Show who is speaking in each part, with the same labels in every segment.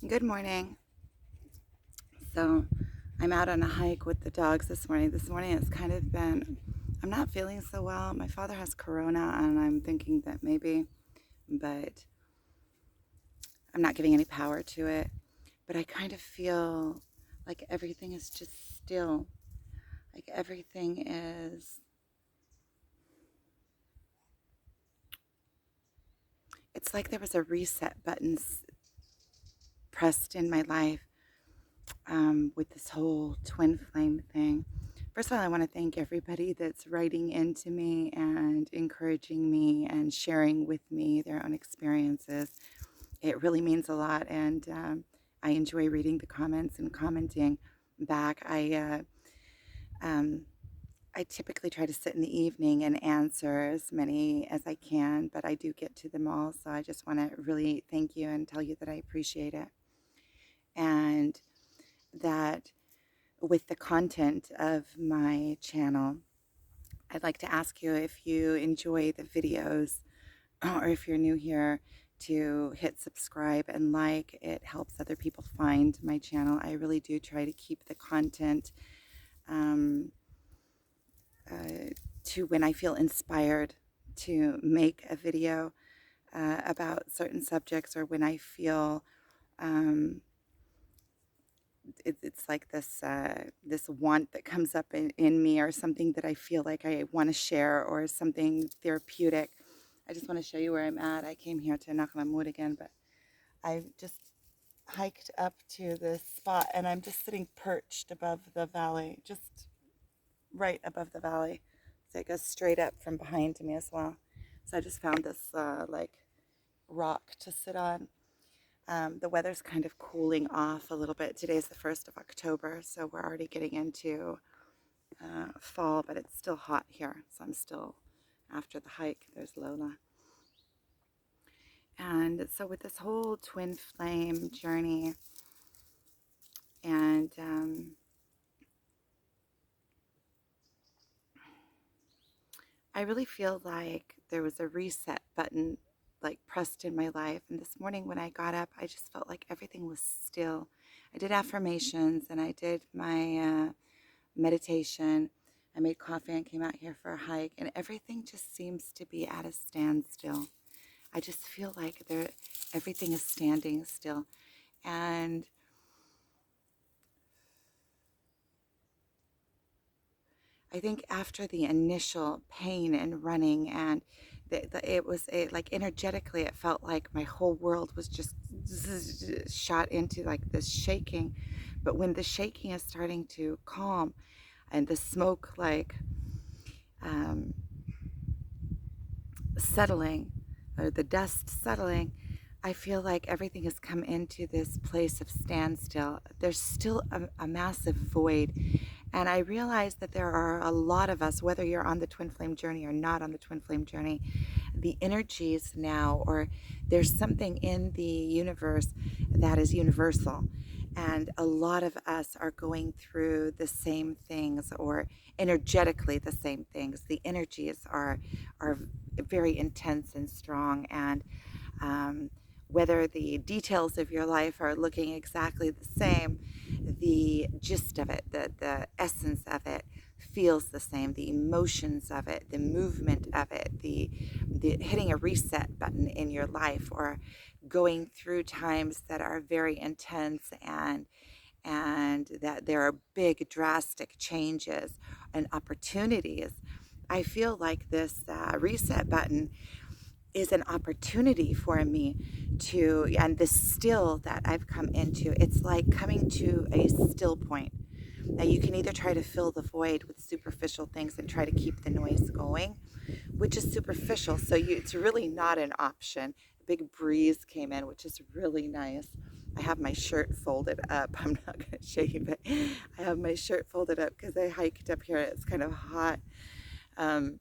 Speaker 1: Good morning. So I'm out on a hike with the dogs this morning. This morning it's kind of been, I'm not feeling so well. My father has corona and I'm thinking that maybe, but I'm not giving any power to it. But I kind of feel like everything is just still. Like everything is, it's like there was a reset button pressed in my life with this whole twin flame thing. First of all, I want to thank everybody that's writing into me and encouraging me and sharing with me their own experiences. It really means a lot, and I enjoy reading the comments and commenting back. Um, I typically try to sit in the evening and answer as many as I can, but I do get to them all. So I just want to really thank you and tell you that I appreciate it. And that with the content of my channel, I'd like to ask you if you enjoy the videos or if you're new here to hit subscribe and like. It helps other people find my channel. I really do try to keep the content um, to when I feel inspired to make a video about certain subjects, or when I feel um, it's like this want that comes up in me, or something that I feel like I want to share, or something therapeutic. I just want to show you where I'm at. I came here to knock on wood again, but I just hiked up to this spot and I'm just sitting perched above the valley, just right above the valley. So it goes straight up from behind me as well. So I just found this like rock to sit on. The weather's kind of cooling off a little bit. Today's the 1st of October, so we're already getting into fall, but it's still hot here. So I'm still after the hike. There's Lola. And so with this whole twin flame journey, and I really feel like there was a reset button like pressed in my life. And this morning when I got up, I just felt like everything was still. I did affirmations and I did my meditation. I made coffee and came out here for a hike, and everything just seems to be at a standstill. I just feel like everything is standing still. And I think after the initial pain and running, and it was like energetically, it felt like my whole world was just shot into like this shaking. But when the shaking is starting to calm and the smoke like um, settling, or the dust settling, I feel like everything has come into this place of standstill. There's still a massive void. And I realize that there are a lot of us, whether you're on the twin flame journey or not on the twin flame journey, the energies now, or there's something in the universe that is universal. And a lot of us are going through the same things, or energetically the same things. The energies are very intense and strong, and um, whether the details of your life are looking exactly the same, the gist of it, the essence of it feels the same. The emotions of it, the movement of it, the hitting a reset button in your life, or going through times that are very intense, and that there are big drastic changes and opportunities. I feel like this reset button is an opportunity for me to, and this still that I've come into, it's like coming to a still point. Now you can either try to fill the void with superficial things and try to keep the noise going, which is superficial. So it's really not an option. A big breeze came in, which is really nice. I have my shirt folded up. I'm not going to show you, but I have my shirt folded up because I hiked up here. It's kind of hot. Um,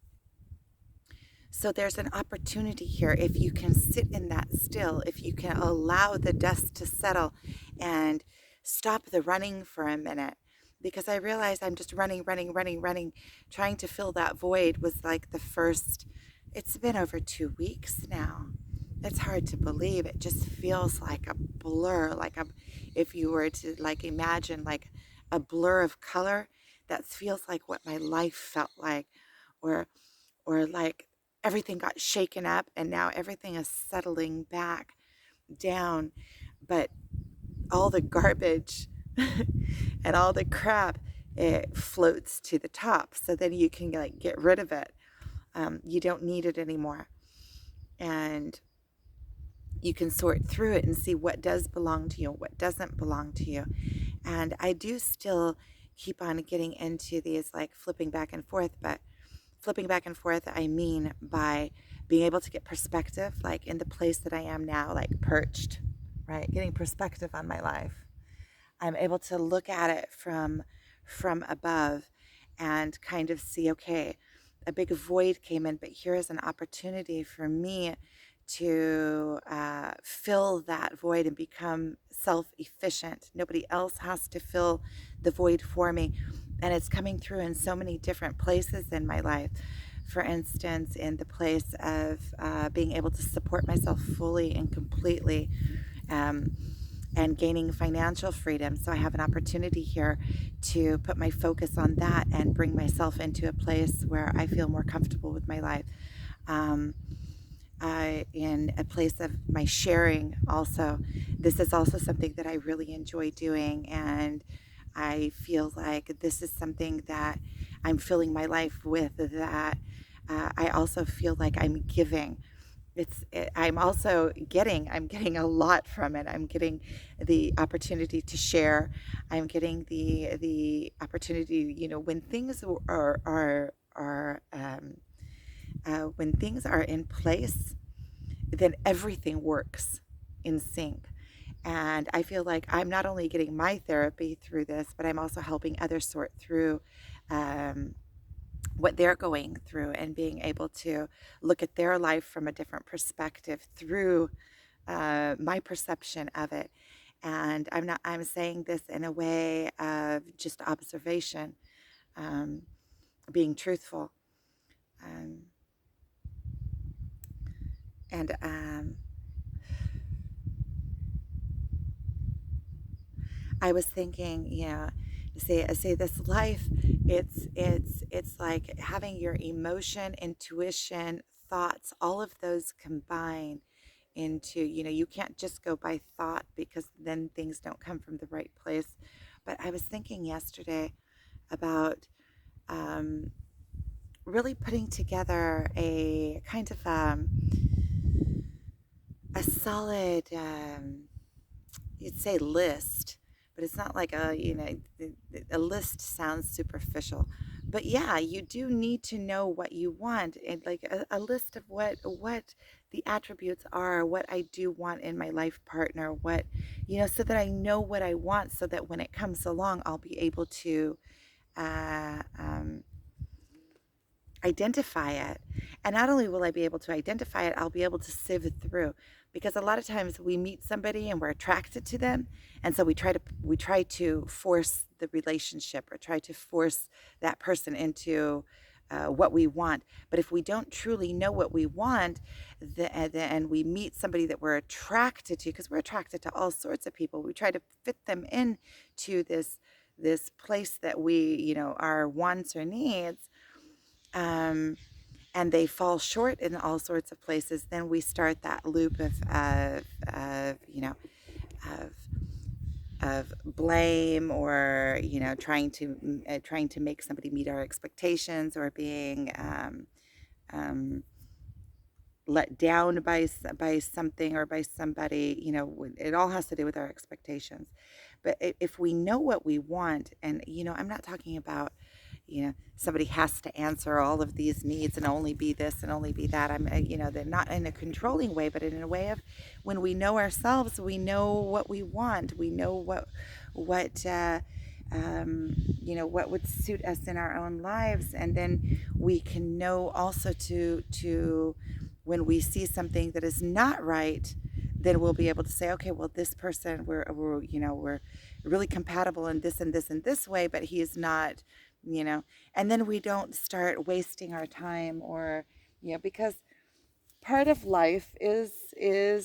Speaker 1: So there's an opportunity here if you can sit in that still, if you can allow the dust to settle and stop the running for a minute. Because I realized I'm just running, running, running, running. Trying to fill that void was like the first, it's been over 2 weeks now. it's hard to believe. It just feels like a blur, like a, if you were to like imagine like a blur of color, that feels like what my life felt like, or like everything got shaken up and now everything is settling back down, but all the garbage and all the crap, it floats to the top, so then you can like get rid of it. You don't need it anymore, and you can sort through it and see what does belong to you and what doesn't belong to you. And I do still keep on getting into these like flipping back and forth, but flipping back and forth, I mean by being able to get perspective, like in the place that I am now, like perched, right? Getting perspective on my life. I'm able to look at it from above and kind of see, okay, a big void came in, but here is an opportunity for me to fill that void and become self-efficient. Nobody else has to fill the void for me. And it's coming through in so many different places in my life. For instance, in the place of being able to support myself fully and completely, um, and gaining financial freedom. So I have an opportunity here to put my focus on that and bring myself into a place where I feel more comfortable with my life. Um, in a place of my sharing also. This is also something that I really enjoy doing, and I feel like this is something that I'm filling my life with, that I also feel like I'm giving. I'm also getting a lot from it. I'm getting the opportunity to share. I'm getting the opportunity, when things when things are in place, then everything works in sync. And I feel like I'm not only getting my therapy through this, but I'm also helping others sort through um, what they're going through, and being able to look at their life from a different perspective through my perception of it. And I'm saying this in a way of just observation, um, being truthful. Um, and I was thinking, say this life, it's like having your emotion, intuition, thoughts, all of those combine into, you can't just go by thought, because then things don't come from the right place. But I was thinking yesterday about um, really putting together a kind of a solid, you'd say list, but it's not like a list sounds superficial. But yeah, you do need to know what you want, and like a list of what the attributes are, what I do want in my life partner, what, so that I know what I want, so that when it comes along, I'll be able to uh, um, identify it. And not only will I be able to identify it, I'll be able to sieve it through. Because a lot of times we meet somebody and we're attracted to them, and so we try to force the relationship, or try to force that person into what we want. But if we don't truly know what we want, and we meet somebody that we're attracted to, because we're attracted to all sorts of people, we try to fit them in to this place that we, our wants or needs, um, and they fall short in all sorts of places, then we start that loop of of blame, or trying to make somebody meet our expectations, or being um, let down by something or by somebody. It all has to do with our expectations. But if we know what we want, and I'm not talking about, somebody has to answer all of these needs and only be this and only be that. They're not in a controlling way, but in a way of, when we know ourselves, we know what we want. We know what would suit us in our own lives. And then we can know also to when we see something that is not right, then we'll be able to say, okay, well, this person, we're really compatible in this and this and this way, but he is not, you know, and then we don't start wasting our time, or, because part of life is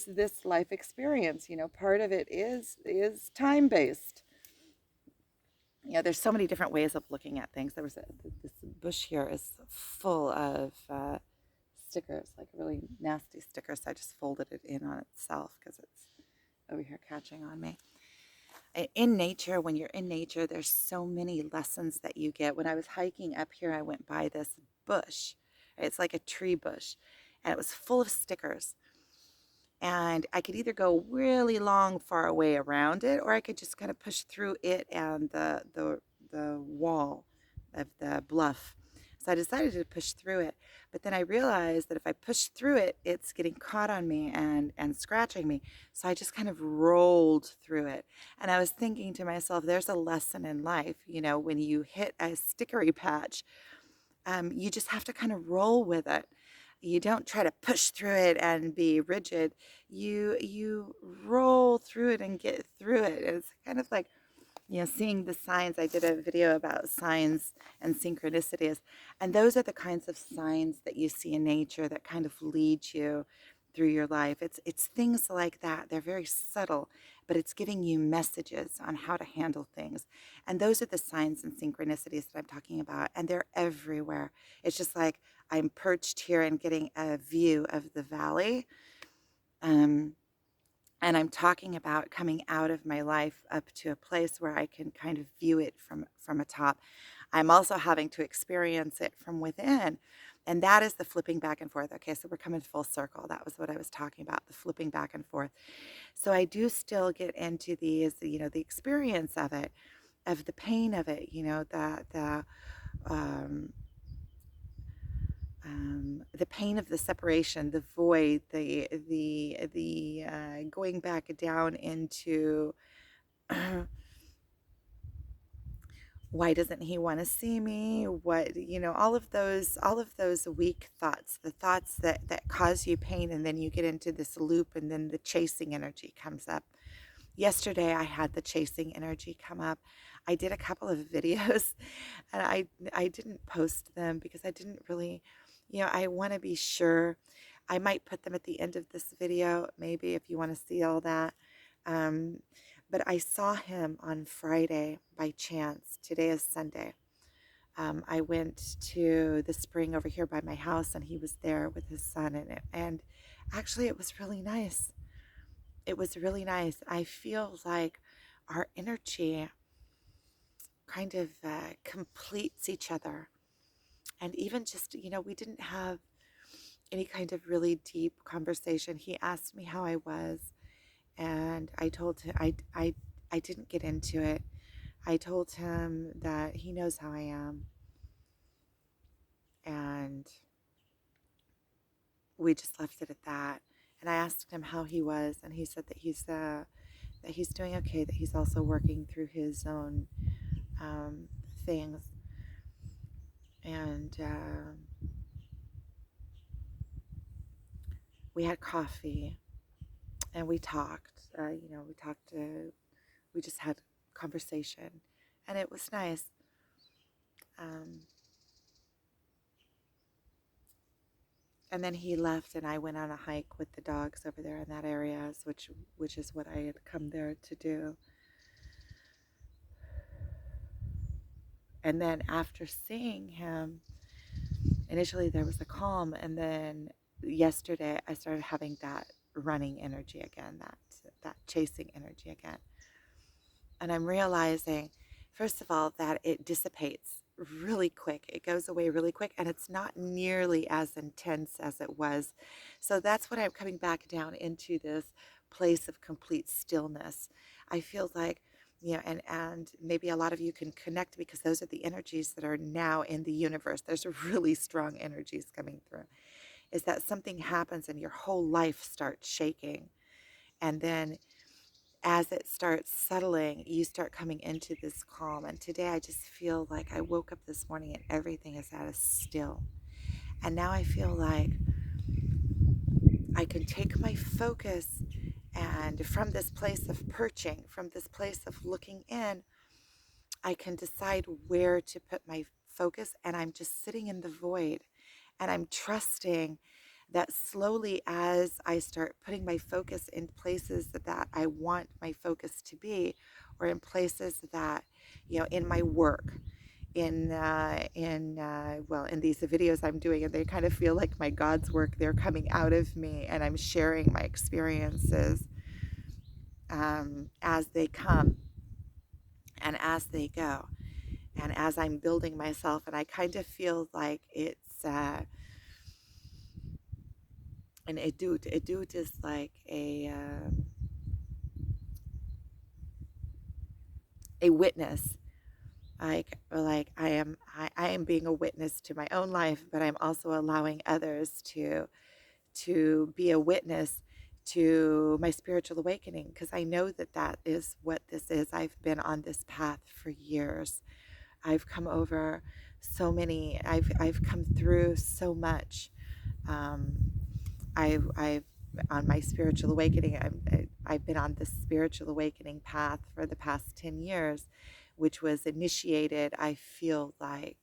Speaker 1: this life experience. Part of it is time based. There's so many different ways of looking at things. This bush here is full of stickers, like really nasty stickers. So I just folded it in on itself because it's over here catching on me. In nature, when you're in nature, there's so many lessons that you get. When I was hiking up here, I went by this bush. It's like a tree bush, and it was full of stickers. And I could either go really long, far away around it, or I could just kind of push through it and the wall of the bluff. So I decided to push through it. But then I realized that if I push through it, it's getting caught on me and scratching me. So I just kind of rolled through it. And I was thinking to myself, there's a lesson in life. When you hit a stickery patch, you just have to kind of roll with it. You don't try to push through it and be rigid. You roll through it and get through it. It's kind of like, seeing the signs. I did a video about signs and synchronicities, and those are the kinds of signs that you see in nature that kind of lead you through your life. It's things like that. They're very subtle, but it's giving you messages on how to handle things. And those are the signs and synchronicities that I'm talking about, and they're everywhere. It's just like I'm perched here and getting a view of the valley. Um, and I'm talking about coming out of my life up to a place where I can kind of view it from atop. I'm also having to experience it from within. And that is the flipping back and forth. Okay, so we're coming full circle. That was what I was talking about, the flipping back and forth. So I do still get into these, the experience of it, of the pain of it, um, the pain of the separation, the void, the going back down into why doesn't he want to see me? What, all of those weak thoughts, the thoughts that cause you pain, and then you get into this loop, and then the chasing energy comes up. Yesterday, I had the chasing energy come up. I did a couple of videos, and I didn't post them because I didn't really, I want to be sure. I might put them at the end of this video, maybe, if you want to see all that. Um, but I saw him on Friday by chance. Today is Sunday. I went to the spring over here by my house, and he was there with his son, and actually it was really nice. It was really nice. I feel like our energy kind of completes each other. And even just, we didn't have any kind of really deep conversation. He asked me how I was, and I told him I didn't get into it. I told him that he knows how I am, and we just left it at that. And I asked him how he was, and he said that he's doing okay. That he's also working through his own things, and we had coffee, and we talked. We talked. We just had conversation, and it was nice. Um, and then he left, and I went on a hike with the dogs over there in that area, which is what I had come there to do. And then after seeing him, initially there was a calm, and then yesterday I started having that running energy again, that chasing energy again. And I'm realizing, first of all, that it dissipates really quick. It goes away really quick, and it's not nearly as intense as it was. So that's when I'm coming back down into this place of complete stillness. I feel like, and maybe a lot of you can connect because those are the energies that are now in the universe. There's really strong energies coming through. Is that something happens and your whole life starts shaking. And then as it starts settling, you start coming into this calm. And today I just feel like I woke up this morning and everything is at a still. And now I feel like I can take my focus, and from this place of perching, from this place of looking in, I can decide where to put my focus. And I'm just sitting in the void, and I'm trusting that slowly, as I start putting my focus in places that I want my focus to be, or in places that, in my work, in these videos I'm doing, and they kind of feel like my God's work. They're coming out of me, and I'm sharing my experiences as they come and as they go, and as I'm building myself. And I kind of feel like it's an edut. Edut is like a witness. Like I am being a witness to my own life, but I'm also allowing others to be a witness to my spiritual awakening, because I know that that is what this is. I've been on this path for years. I've come over so many. I've come through so much. Um, I've on my spiritual awakening. I've been on this spiritual awakening path for the past 10 years, which was initiated. I feel like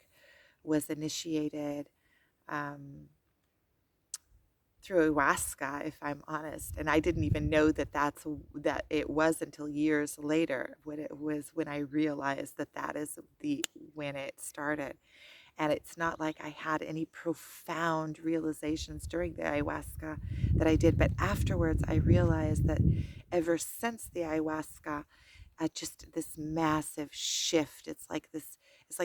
Speaker 1: was initiated. Um, Through ayahuasca, if I'm honest. And I didn't even know that it was until years later, when I realized that that is the when it started. And it's not like I had any profound realizations during the ayahuasca that I did, but afterwards I realized that ever since the ayahuasca, just this massive shift. It's like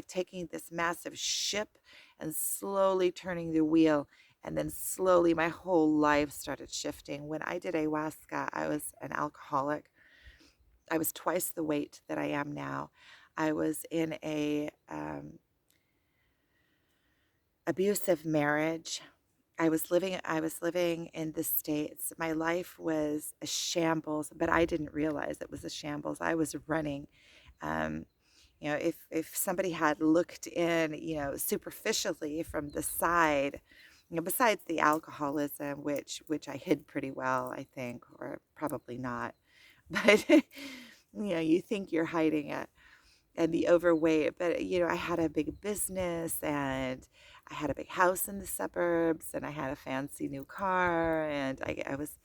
Speaker 1: taking this massive ship and slowly turning the wheel. And then slowly my whole life started shifting. When I did ayahuasca, I was an alcoholic. I was twice the weight that I am now. I was in a abusive marriage. I was living in the States. My life was a shambles, but I didn't realize it was a shambles. I was running. Um, if somebody had looked in, superficially from the side, besides the alcoholism, which I hid pretty well, I think, or probably not, but you think you're hiding it, and the overweight. But I had a big business, and I had a big house in the suburbs, and I had a fancy new car, and I was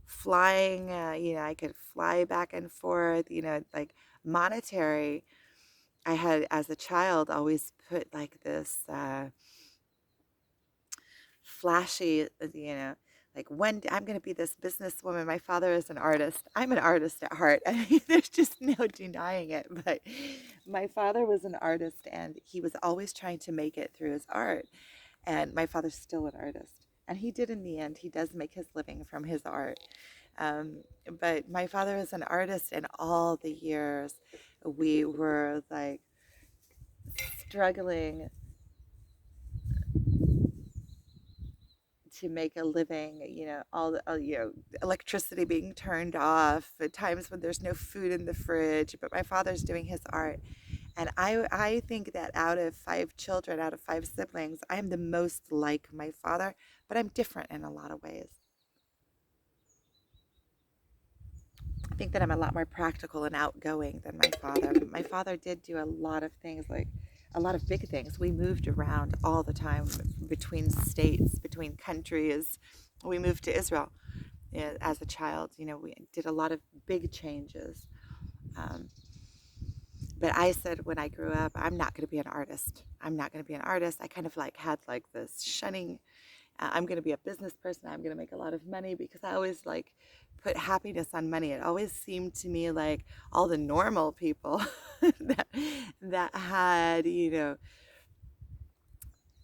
Speaker 1: flying. I could fly back and forth. Like monetary. I had, as a child, always put like this flashy, like one day I'm going to be this businesswoman. My father is an artist. I'm an artist at heart. I mean, there's just no denying it. But my father was an artist, and he was always trying to make it through his art. And my father's still an artist. And he did in the end. He does make his living from his art. Um, but my father was an artist, and all the years we were like struggling to make a living, electricity being turned off, at times when there's no food in the fridge, but my father's doing his art. And I think that out of 5 children, out of 5 siblings, I am the most like my father, but I'm different in a lot of ways. I think that I'm a lot more practical and outgoing than my father. My father did do a lot of things, like a lot of big things. We moved around all the time, between states, between countries. We moved to Israel, as a child. We did a lot of big changes. Um, but I said when I grew up, I'm not going to be an artist. I'm not going to be an artist. I kind of like had like this shunning. I'm going to be a business person. I'm going to make a lot of money, because I always like put happiness on money. It always seemed to me like all the normal people that had,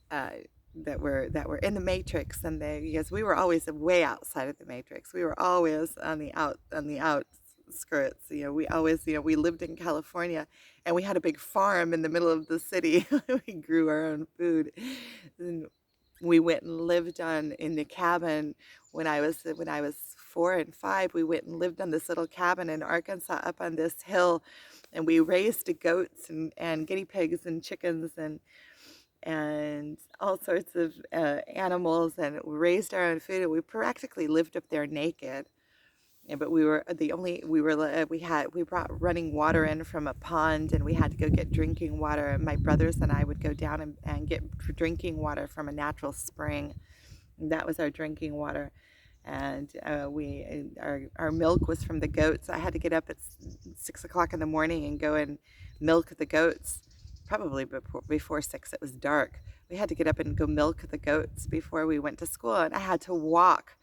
Speaker 1: uh, that were in the matrix, and because we were always way outside of the matrix. We were always on the outskirts. We always, we lived in California, and we had a big farm in the middle of the city. We grew our own food. And we went and lived in the cabin when I was 4 and 5. We went and lived on this little cabin in Arkansas, up on this hill, and we raised goats and guinea pigs and chickens and all sorts of animals, and raised our own food. And we practically lived up there naked. Yeah, but we were the only we were we brought running water in from a pond, and we had to go get drinking water. And my brothers and I would go down and get drinking water from a natural spring. That was our drinking water. And our milk was from the goats. I had to get up at 6 o'clock in the morning and go and milk the goats. Probably before 6, it was dark. We had to get up and go milk the goats before we went to school, and I had to walk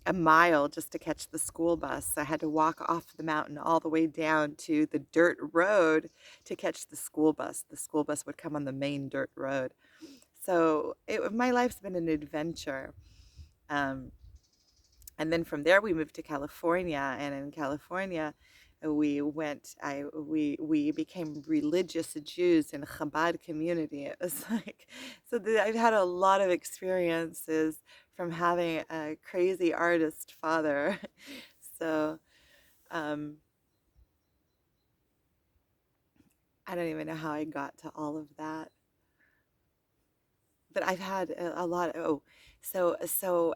Speaker 1: a mile just to catch the school bus. I had to walk off the mountain all the way down to the dirt road to catch the school bus. The school bus would come on the main dirt road. So my life's been an adventure. Um, and then from there we moved to California, and in California we became religious Jews in Chabad community. It was like, I've had a lot of experiences from having a crazy artist father. So um, I don't even know how I got to all of that, but I've had a lot of, so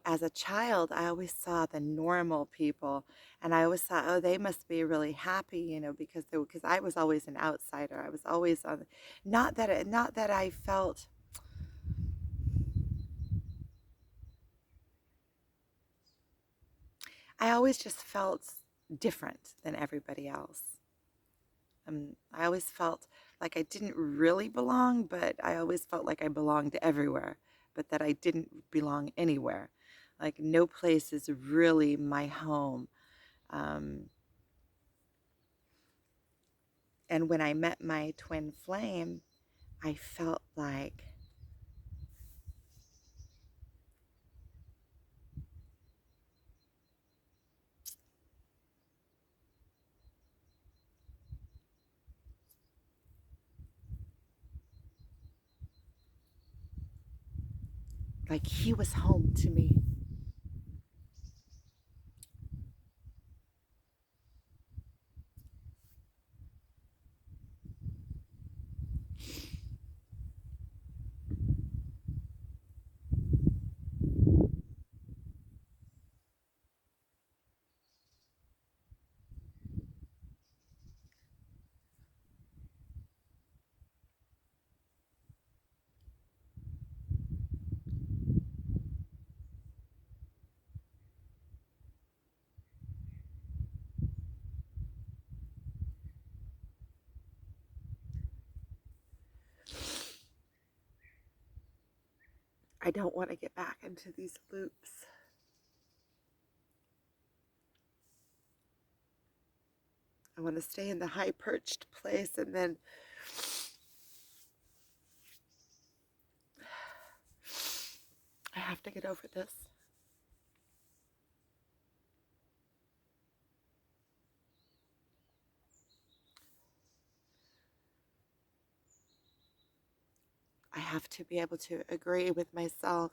Speaker 1: as a child, I always saw the normal people, and I always thought, oh, they must be really happy, because I was always an outsider. I was always on, not that I felt, I always just felt different than everybody else. I always felt like I didn't really belong, but I always felt like I belonged everywhere, but that I didn't belong anywhere. Like no place is really my home. Um, and when I met my twin flame, I felt like he was home to me. I don't want to get back into these loops. I want to stay in the high perched place, and then I have to get over this. I have to be able to agree with myself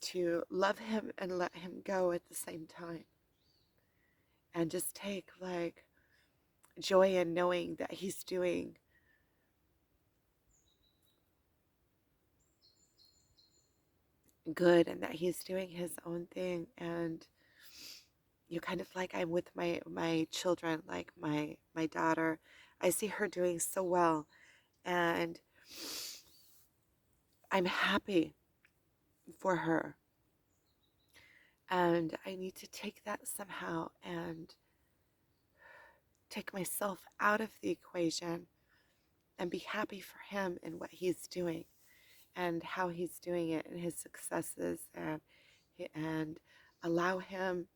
Speaker 1: to love him and let him go at the same time. And just take joy in knowing that he's doing good and that he's doing his own thing. And kind of like I'm with my children, like my daughter. I see her doing so well, and I'm happy for her. And I need to take that somehow and take myself out of the equation and be happy for him and what he's doing and how he's doing it and his successes, and allow him.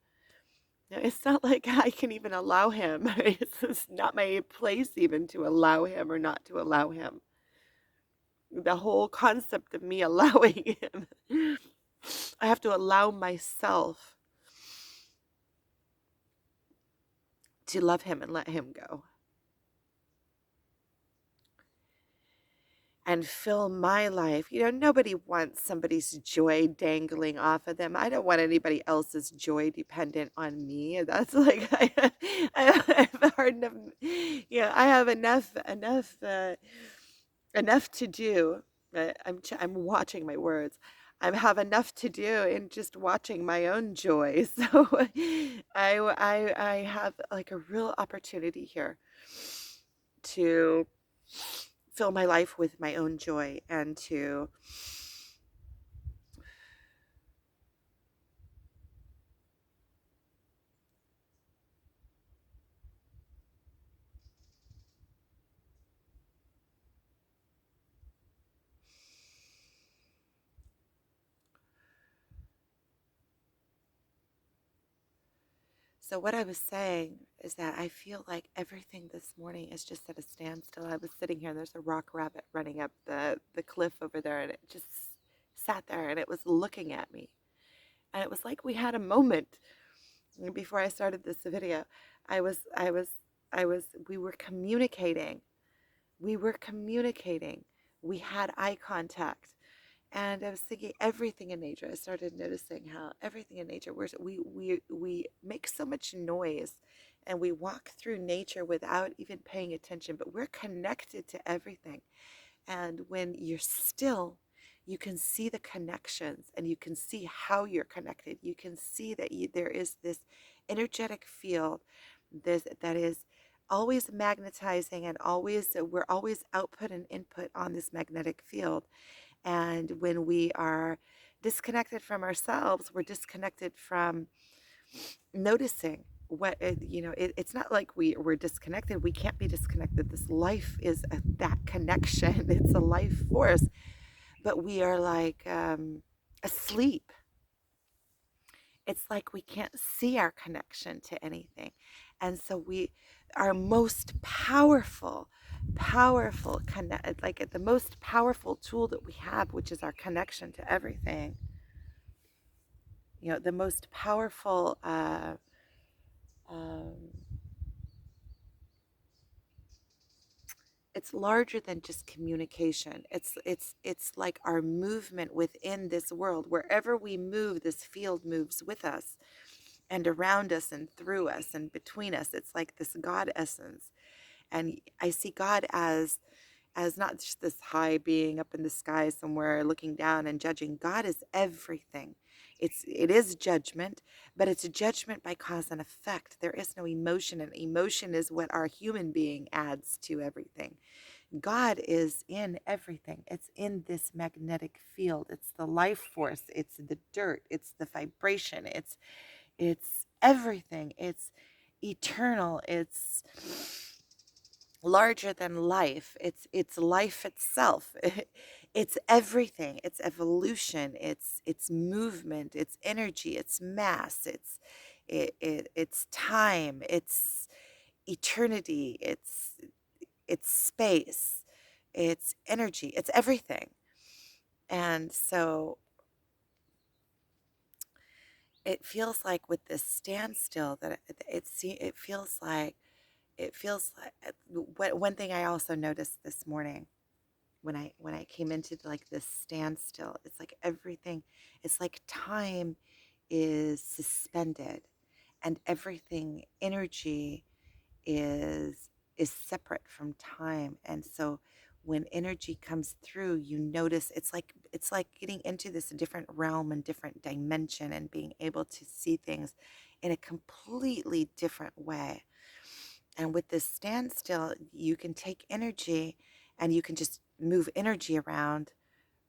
Speaker 1: It's not like I can even allow him. It's not my place even to allow him or not to allow him. The whole concept of me allowing him, I have to allow myself to love him and let him go. And fill my life. Nobody wants somebody's joy dangling off of them. I don't want anybody else's joy dependent on me. That's like I have hard enough. Yeah, I have enough to do. I'm watching my words. I have enough to do in just watching my own joy. So I have like a real opportunity here to fill my life with my own joy and to So what I was saying is that I feel like everything this morning is just at a standstill. I was sitting here and there's a rock rabbit running up the cliff over there and it just sat there and it was looking at me. And it was like we had a moment before I started this video. I was I was we were communicating. We were communicating. We had eye contact. And I was thinking everything in nature. I started noticing how everything in nature, we make so much noise and we walk through nature without even paying attention, but we're connected to everything. And when you're still, you can see the connections and you can see how you're connected. You can see that there is this energetic field that is always magnetizing and always we're always output and input on this magnetic field. And when we are disconnected from ourselves, we're disconnected from noticing it's not like we're disconnected. We can't be disconnected. This life is that connection. It's a life force, but we are like asleep. It's like we can't see our connection to anything. And so our most powerful connect, like the most powerful tool that we have, which is our connection to everything, the most powerful um, it's larger than just communication. It's like our movement within this world. Wherever we move, this field moves with us and around us and through us and between us. It's like this God essence. And I see God as not just this high being up in the sky somewhere looking down and judging. God is everything. It is judgment, but it's a judgment by cause and effect. There is no emotion, and emotion is what our human being adds to everything. God is in everything. It's in this magnetic field. It's the life force. It's the dirt. It's the vibration. It's everything. It's eternal. It's larger than life. It's life itself. It's everything. It's evolution. It's movement. It's energy. It's mass. It's time. It's eternity. It's space. It's energy. It's everything. And so it feels like with this standstill that it feels like one thing I also noticed this morning when I came into like this standstill, it's like everything, it's like time is suspended and everything energy is separate from time. And so when energy comes through, you notice it's like getting into this different realm and different dimension and being able to see things in a completely different way. And with this standstill, you can take energy and you can just move energy around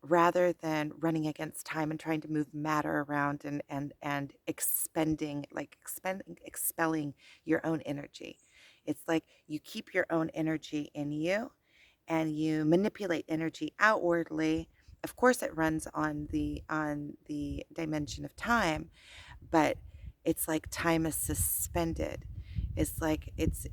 Speaker 1: rather than running against time and trying to move matter around and expelling your own energy. It's like you keep your own energy in you and you manipulate energy outwardly. Of course it runs on the dimension of time, but it's like time is suspended. It's like it's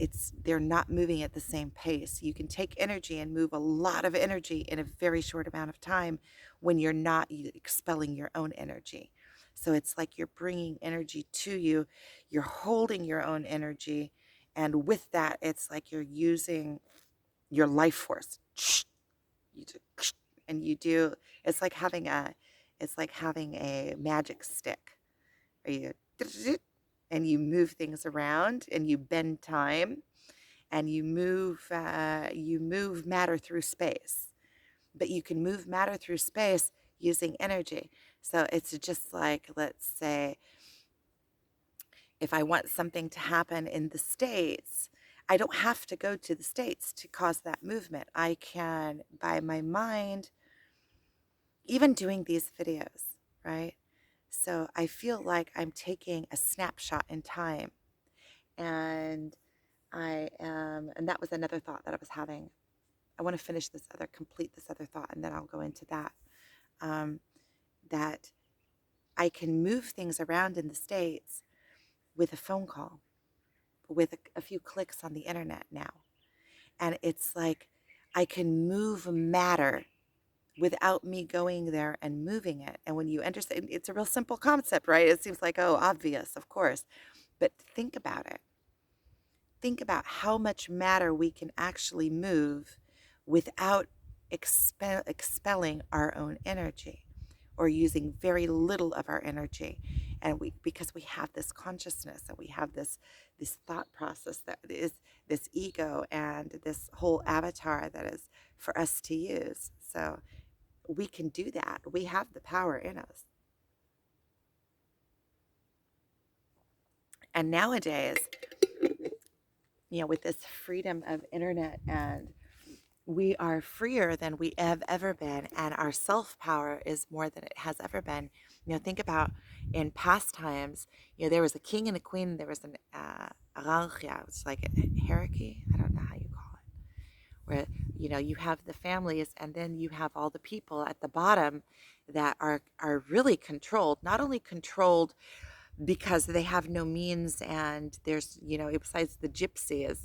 Speaker 1: they're not moving at the same pace. You can take energy and move a lot of energy in a very short amount of time when you're not expelling your own energy. So it's like you're bringing energy to you, you're holding your own energy, and with that it's like you're using your life force. You do, and you do it's like having a magic stick. Or you and you move things around and you bend time and you move matter through space, but you can move matter through space using energy. So it's just like, let's say if I want something to happen in the States, I don't have to go to the States to cause that movement. I can, by my mind, even doing these videos, right? So I feel like I'm taking a snapshot in time. And and that was another thought that I was having. I want to complete this other thought, and then I'll go into that. Um, that I can move things around in the States with a phone call, with a few clicks on the internet now. And it's like I can move matter without me going there and moving it. And when you understand, it's a real simple concept, right? It seems like, oh, obvious, of course. But think about it. Think about how much matter we can actually move without expelling our own energy, or using very little of our energy. And because we have this consciousness, and we have this thought process that is this ego and this whole avatar that is for us to use. So we can do that. We have the power in us. And nowadays, with this freedom of internet, and we are freer than we have ever been, and our self power is more than it has ever been. Think about in past times. There was a king and a queen. There was an aralgia. It's like a hierarchy. I don't know how you call it. Where you have the families, and then you have all the people at the bottom that are really controlled. Not only controlled because they have no means, and there's besides the gypsies,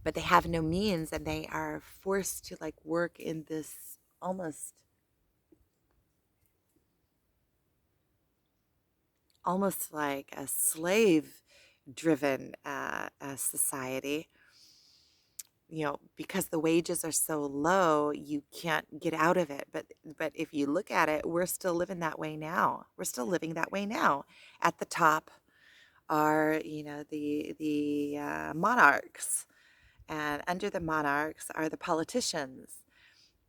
Speaker 1: but they have no means, and they are forced to like work in this almost like a slave driven society. Because the wages are so low, you can't get out of it. But if you look at it, we're still living that way now. We're still living that way now. At the top are the monarchs, and under the monarchs are the politicians,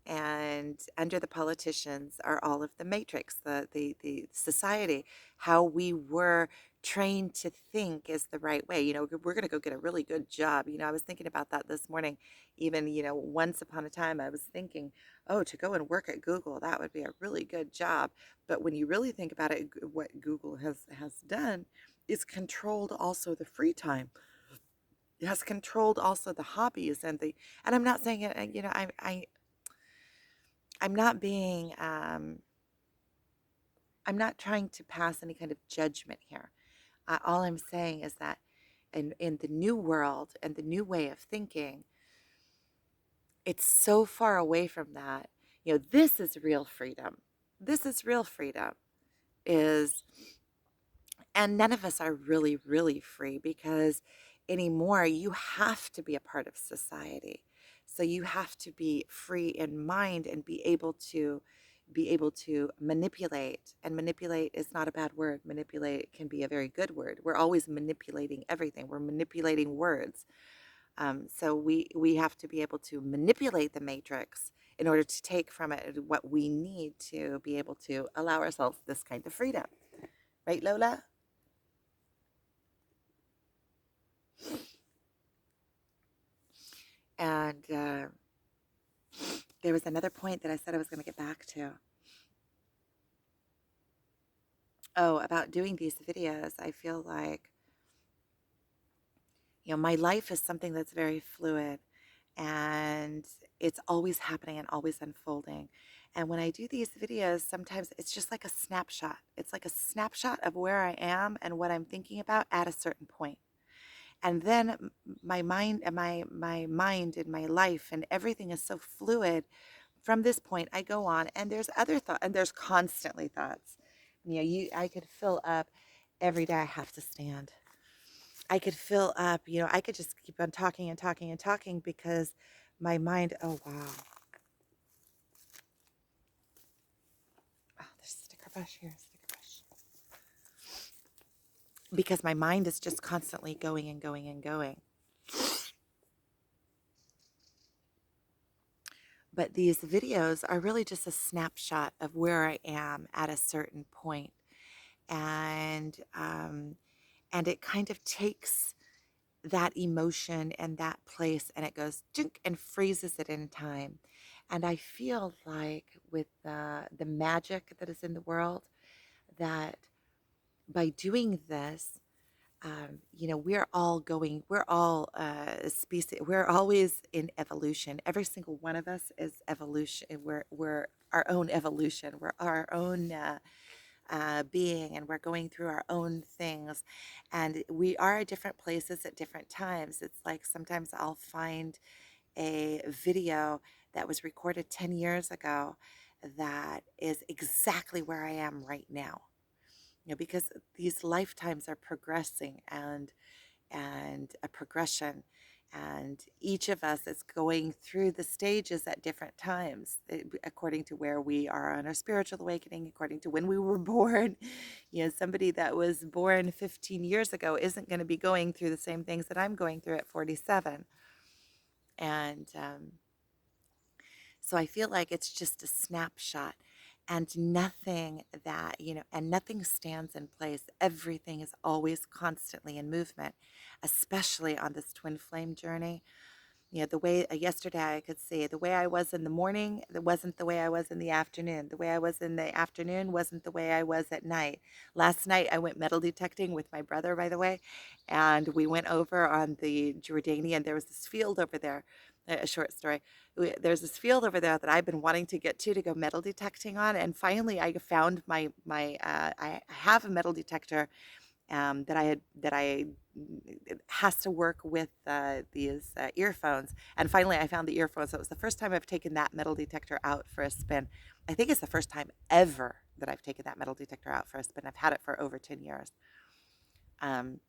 Speaker 1: and under the politicians are all of the matrix, the society, how we were trained to think is the right way. We're going to go get a really good job. I was thinking about that this morning. Even once upon a time I was thinking, oh, to go and work at Google, that would be a really good job. But when you really think about it, what Google has done is controlled also the free time. It has controlled also the hobbies, and I'm not saying it, I'm not being, I'm not trying to pass any kind of judgment here. All I'm saying is that in the new world and the new way of thinking, it's so far away from that. This is real freedom. This is real freedom. Is And none of us are really, really free, because anymore you have to be a part of society. So you have to be free in mind and be able to manipulate. And manipulate is not a bad word. Manipulate can be a very good word. We're always manipulating everything. We're manipulating words. So we have to be able to manipulate the matrix in order to take from it what we need to be able to allow ourselves this kind of freedom. Right, Lola? And there was another point that I said I was going to get back to. Oh, about doing these videos. I feel like, my life is something that's very fluid, and it's always happening and always unfolding. And when I do these videos, sometimes it's just like a snapshot. It's like a snapshot of where I am and what I'm thinking about at a certain point. And then my mind and my mind and my life and everything is so fluid. From this point I go on, and there's other thought, and there's constantly thoughts. I could fill up every day. I have to stand. I could fill up, I could just keep on talking and talking and talking, because my mind, oh wow. Oh, there's a sticker brush here, sticker brush. Because my mind is just constantly going and going and going. But these videos are really just a snapshot of where I am at a certain point. And it kind of takes that emotion and that place, and it goes junk and freezes it in time. And I feel like with the magic that is in the world, that by doing this, we're all species. We're always in evolution. Every single one of us is evolution. We're our own evolution. We're our own being, and we're going through our own things. And we are at different places at different times. It's like sometimes I'll find a video that was recorded 10 years ago that is exactly where I am right now. Because these lifetimes are progressing, and a progression, and each of us is going through the stages at different times, according to where we are on our spiritual awakening, according to when we were born. Somebody that was born 15 years ago isn't going to be going through the same things that I'm going through at 47. And so I feel like it's just a snapshot, and nothing stands in place. Everything is always constantly in movement, especially on this twin flame journey. The way yesterday I could see the way I was in the morning, that wasn't the way I was in the afternoon. The way I was in the afternoon wasn't the way I was at night. Last night I went metal detecting with my brother, by the way, and we went over on the Jordanian. There was this field over there, a short story. There's this field over there that I've been wanting to get to go metal detecting on, and finally I found I have a metal detector that I it has to work with these earphones. And finally, I found the earphones. So it was the first time I've taken that metal detector out for a spin. I think it's the first time ever that I've taken that metal detector out for a spin. I've had it for over 10 years. Um,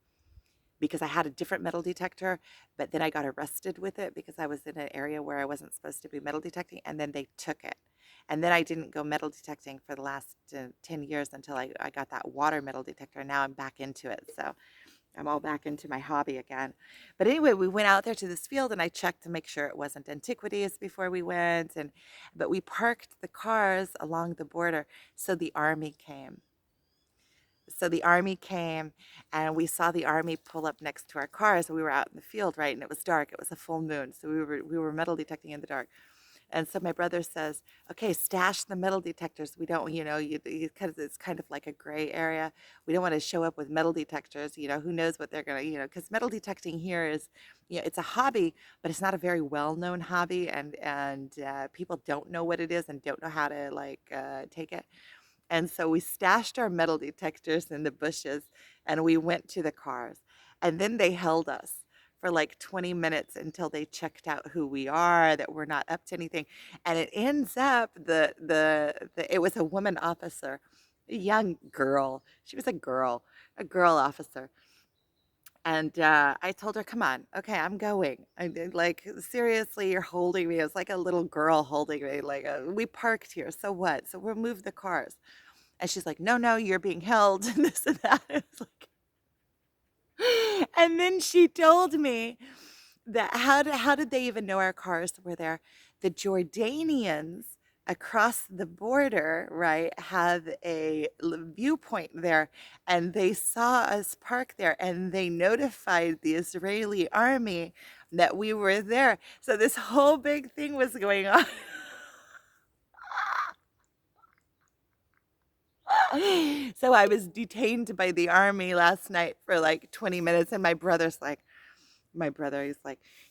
Speaker 1: because I had a different metal detector, but then I got arrested with it because I was in an area where I wasn't supposed to be metal detecting, and then they took it. And then I didn't go metal detecting for the last 10 years until I got that water metal detector. And now I'm back into it. So I'm all back into my hobby again. But anyway, we went out there to this field, and I checked to make sure it wasn't antiquities before we went. But we parked the cars along the border. So the army came. And we saw the army pull up next to our cars. We were out in the field, right? And it was dark. It was a full moon. So we were metal detecting in the dark. And so my brother says, "Okay, stash the metal detectors. We don't, because it's kind of like a gray area. We don't want to show up with metal detectors. Who knows what they're going to, because metal detecting here is, it's a hobby, but it's not a very well-known hobby. And people don't know what it is and don't know how to, like, take it. And so we stashed our metal detectors in the bushes, and we went to the cars. And then they held us for like 20 minutes until they checked out who we are, that we're not up to anything. And it ends up it was a woman officer, a young girl. She was a girl officer. And I told her, "Come on, okay, I'm going." I did, like, seriously, you're holding me. It was like a little girl holding me. Like, we parked here, so what? So we'll move the cars. And she's like, "No, no, you're being held," and this and that. It's like, and then she told me that how did they even know our cars were there? The Jordanians across the border, right, have a viewpoint there, and they saw us park there, and they notified the Israeli army that we were there. So this whole big thing was going on. So I was detained by the army last night for like 20 minutes, and my brother is like,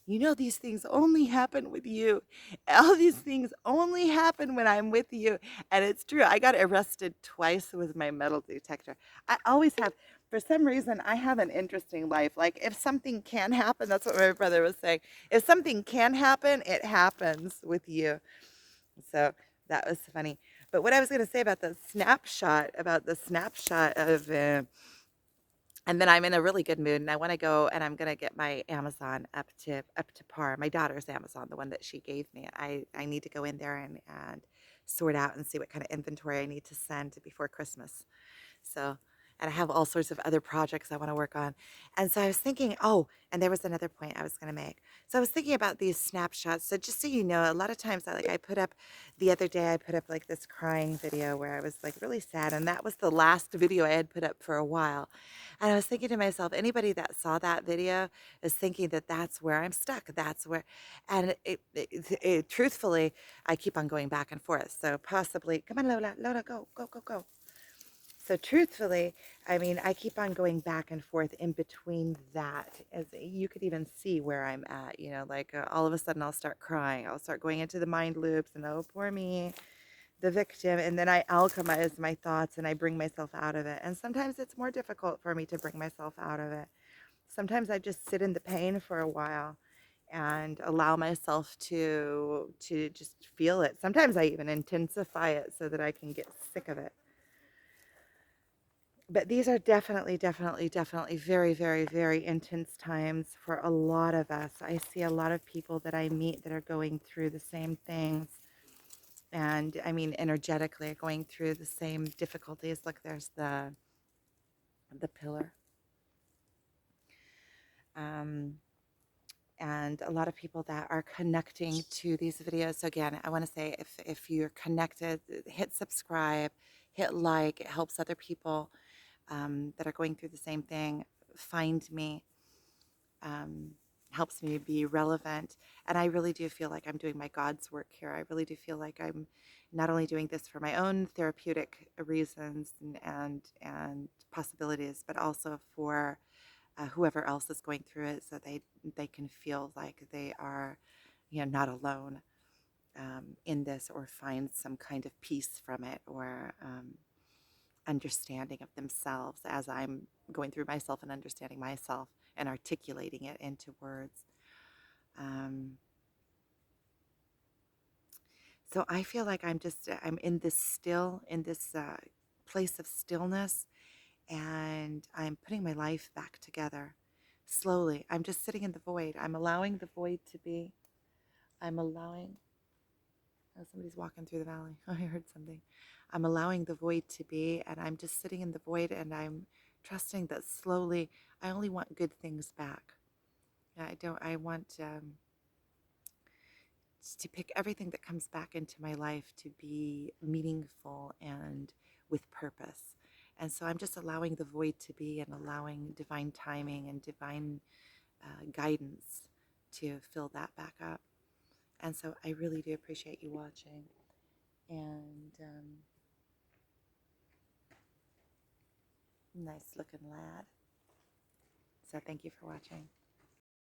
Speaker 1: "These things only happen with you. All these things only happen when I'm with you." And it's true. I got arrested twice with my metal detector. I always have. For some reason, I have an interesting life. Like, if something can happen, that's what my brother was saying. If something can happen, it happens with you. So that was funny. But what I was going to say about the snapshot of, and then I'm in a really good mood, and I want to go, and I'm going to get my Amazon up to par. My daughter's Amazon, the one that she gave me. I need to go in there and sort out and see what kind of inventory I need to send before Christmas. So and I have all sorts of other projects I want to work on. And so I was thinking, oh, and there was another point I was going to make. So I was thinking about these snapshots. So just so you know, a lot of times I put up the other day, I put up like this crying video where I was like really sad. And that was the last video I had put up for a while. And I was thinking to myself, anybody that saw that video is thinking that that's where I'm stuck. That's where, and truthfully, I keep on going back and forth. So possibly, come on, Lola, go, go, go, go. So truthfully, I mean, I keep on going back and forth in between that. As you could even see where I'm at, you know, like all of a sudden I'll start crying. I'll start going into the mind loops and oh, poor me, the victim. And then I alchemize my thoughts and I bring myself out of it. And sometimes it's more difficult for me to bring myself out of it. Sometimes I just sit in the pain for a while and allow myself to just feel it. Sometimes I even intensify it so that I can get sick of it. But these are definitely very, very, very intense times for a lot of us. I see a lot of people that I meet that are going through the same things. And I mean, energetically, are going through the same difficulties. Look, there's the pillar. Um, and a lot of people that are connecting to these videos. So again, I want to say if you're connected, hit subscribe, hit like. It helps other people that are going through the same thing find me, um, helps me be relevant. And I really do feel like I'm doing my God's work here. I really do feel like I'm not only doing this for my own therapeutic reasons and possibilities, but also for whoever else is going through it, so they can feel like they are, you know, not alone in this, or find some kind of peace from it, or understanding of themselves as I'm going through myself and understanding myself and articulating it into words. Um, so I feel like I'm in this place of stillness, and I'm putting my life back together slowly. I'm just sitting in the void. I'm allowing the void to be. I'm allowing, oh, somebody's walking through the valley. I heard something. I'm allowing the void to be, and I'm just sitting in the void, and I'm trusting that slowly I only want good things back. I want to pick everything that comes back into my life to be meaningful and with purpose. And so I'm just allowing the void to be, and allowing divine timing and divine guidance to fill that back up. And so I really do appreciate you watching. And nice looking lad. So thank you for watching.